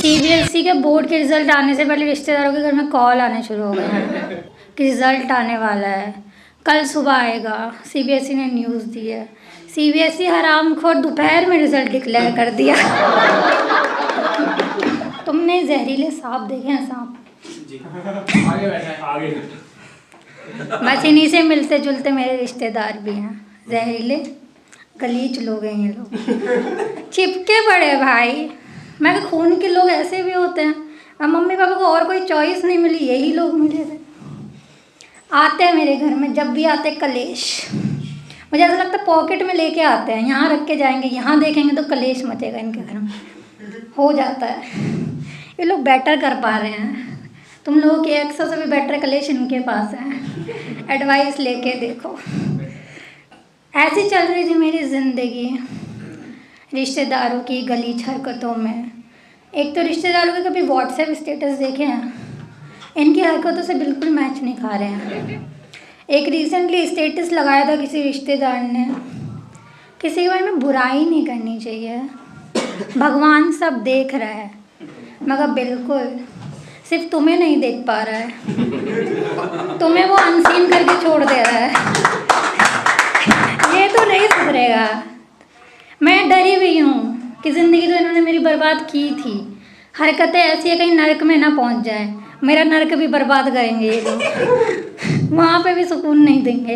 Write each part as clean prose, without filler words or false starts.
CBSE के board के result आने से पहले रिश्तेदारों के घर में कॉल आने शुरू हो गए हैं कि रिजल्ट आने वाला है, कल सुबह आएगा। सीबीएसई ने न्यूज़ दी है। सीबीएसई हरामखोर दोपहर में रिजल्ट डिक्लेयर कर दिया। तुमने जहरीले सांप देखे हैं? सांप आगे बैठा है, आगे। बस इन्हीं से मिलते जुलते मेरे रिश्तेदार भी हैं। जहरीले गलीच लोग हैं ये लोग, चिपके पड़े भाई। मैं तो खून के लोग ऐसे भी होते हैं। और मम्मी पापा को और कोई चॉइस नहीं मिली, यही लोग मिले थे। आते हैं मेरे घर में, जब भी आते कलेश। मुझे ऐसा लगता है पॉकेट में लेके आते हैं, यहाँ रख के जाएंगे, यहाँ देखेंगे तो कलेश मचेगा इनके घर में। हो जाता है, ये लोग बेटर कर पा रहे हैं। तुम लोगों के 100 से भी बेटर कलेश इनके पास है। एडवाइस लेके देखो। ऐसी चल रही थी मेरी ज़िंदगी रिश्तेदारों की गलीच हरकतों में। एक तो रिश्तेदारों के कभी व्हाट्सएप स्टेटस देखे हैं? इनकी हरकतों से बिल्कुल मैच नहीं खा रहे हैं। एक रिसेंटली स्टेटस लगाया था किसी रिश्तेदार ने, किसी के बारे में बुराई नहीं करनी चाहिए, भगवान सब देख रहा है। मगर बिल्कुल, सिर्फ तुम्हें नहीं देख पा रहा है, तुम्हें वो अनसीन करके छोड़ दे रहा है। ये तो नहीं सुधरेगा। मैं डरी हुई हूँ कि ज़िंदगी तो इन्होंने मेरी बर्बाद की थी। हरकतें ऐसी है कहीं नरक में ना पहुँच जाए। मेरा नरक भी बर्बाद करेंगे ये लोग, वहाँ पे भी सुकून नहीं देंगे।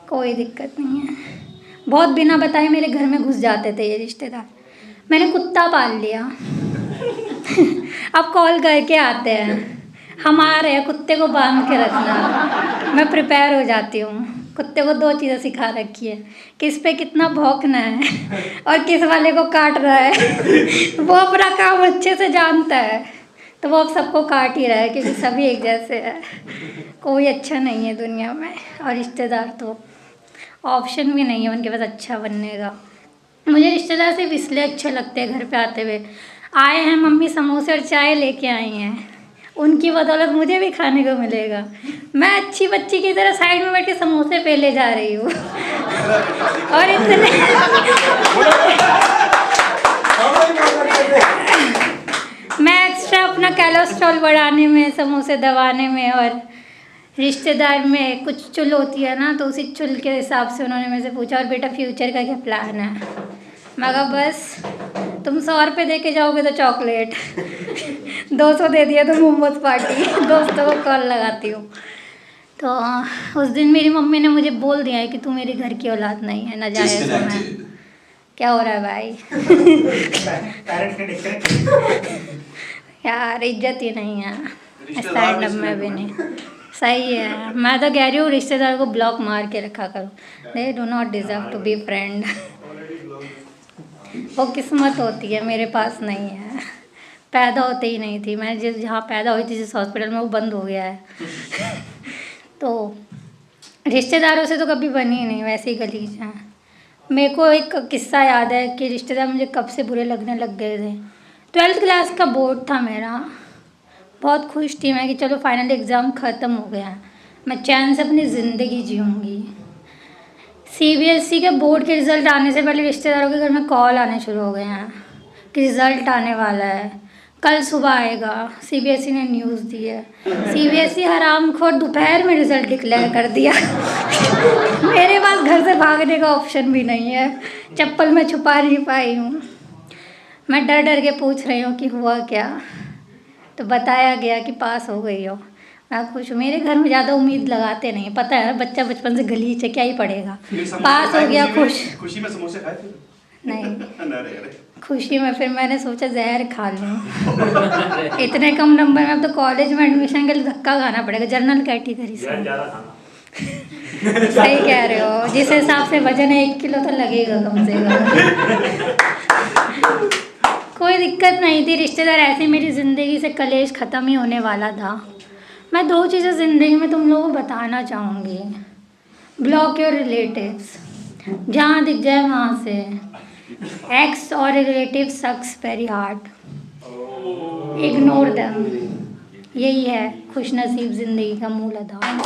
कोई दिक्कत नहीं है। बहुत बिना बताए मेरे घर में घुस जाते थे ये रिश्तेदार। मैंने कुत्ता पाल लिया। अब कॉल करके आते हैं, हमारे कुत्ते को बांध के रखना। मैं प्रिपेयर हो जाती हूँ। कुत्ते को 2 चीज़ें सिखा रखी है, किस पे कितना भौंकना है और किस वाले को काट रहा है। वो अपना काम अच्छे से जानता है, तो वो अब सबको काट ही रहा है क्योंकि सभी एक जैसे हैं। कोई अच्छा नहीं है दुनिया में, और रिश्तेदार तो ऑप्शन भी नहीं है उनके पास अच्छा बनने का। मुझे रिश्तेदार सिर्फ इसलिए अच्छे लगते हैं, घर पे आते हुए आए हैं, मम्मी समोसे और चाय लेके आई हैं, उनकी बदौलत मुझे भी खाने को मिलेगा। मैं अच्छी बच्ची की तरह साइड में बैठ के समोसे पेले जा रही हूँ। और इतने मैं एक्स्ट्रा अपना कोलेस्ट्रॉल बढ़ाने में, समोसे दबाने में, और रिश्तेदार में कुछ चुल होती है ना, तो उसी चुल के हिसाब से उन्होंने मेरे से पूछा, और बेटा फ्यूचर का क्या प्लान है? मैं कहा बस तुम 100 रुपये दे के जाओगे तो चॉकलेट, 200 दे दिया तो मोमोज पार्टी। दोस्तों को कॉल लगाती हूँ। तो उस दिन मेरी मम्मी ने मुझे बोल दिया है कि तू मेरे घर की औलाद नहीं है, ना जाए तो मैं। क्या हो रहा है भाई? यार इज्जत ही नहीं है स्टैंड-अप में भी नहीं। सही है, मैं तो कह रही हूँ रिश्तेदार को ब्लॉक मार के रखा करो। They do not deserve to be friend. वो किस्मत होती है, मेरे पास नहीं है। पैदा होते ही नहीं थी मैं, जहाँ पैदा हुई थी जिस हॉस्पिटल में, वो बंद हो गया है। तो रिश्तेदारों से तो कभी बनी ही नहीं, वैसे ही गलीज हैं। मेरे को एक किस्सा याद है कि रिश्तेदार मुझे कब से बुरे लगने लग गए थे। 12th क्लास का बोर्ड था मेरा। बहुत खुश थी मैं कि चलो फाइनल एग्ज़ाम ख़त्म हो गया, मैं चैन से अपनी ज़िंदगी जीऊँगी। सीबीएसई के बोर्ड के रिज़ल्ट आने से पहले रिश्तेदारों के घर में कॉल आने शुरू हो गए हैं कि रिज़ल्ट आने वाला है, कल सुबह आएगा। सीबीएसई ने न्यूज़ दी है। सीबीएसई हरामखोर दोपहर में रिज़ल्ट डिक्लेयर कर दिया। मेरे पास घर से भागने का ऑप्शन भी नहीं है, चप्पल में छुपा नहीं पाई हूँ। मैं डर डर के पूछ रही हूँ कि हुआ क्या, तो बताया गया कि पास हो गई हो। मैं खुश हूँ। मेरे घर में ज़्यादा उम्मीद लगाते नहीं, पता है बच्चा बचपन से गलीच है, क्या ही पढ़ेगा। पास हो गया, खुश। खुशी में समोसे खाए थे? नहीं, खुशी में फिर मैंने सोचा जहर खा लूँ। इतने कम नंबर में अब तो कॉलेज में एडमिशन के लिए धक्का खाना पड़ेगा, जनरल कैटेगरी से। सही कह रहे हो, जिस हिसाब से वजन है 1 किलो तो लगेगा कम से कम। कोई दिक्कत नहीं थी। रिश्तेदार ऐसे मेरी ज़िंदगी से कलेश ख़त्म ही होने वाला था। मैं 2 चीज़ें ज़िंदगी में तुम लोगों को बताना चाहूँगी। ब्लॉक योर रिलेटिव्स, जहाँ दिख जाए वहाँ से। एक्स और रिलेटिव सक्स वेरी हार्ड, इग्नोर देम। यही है खुशनसीब ज़िंदगी का मूल आधार।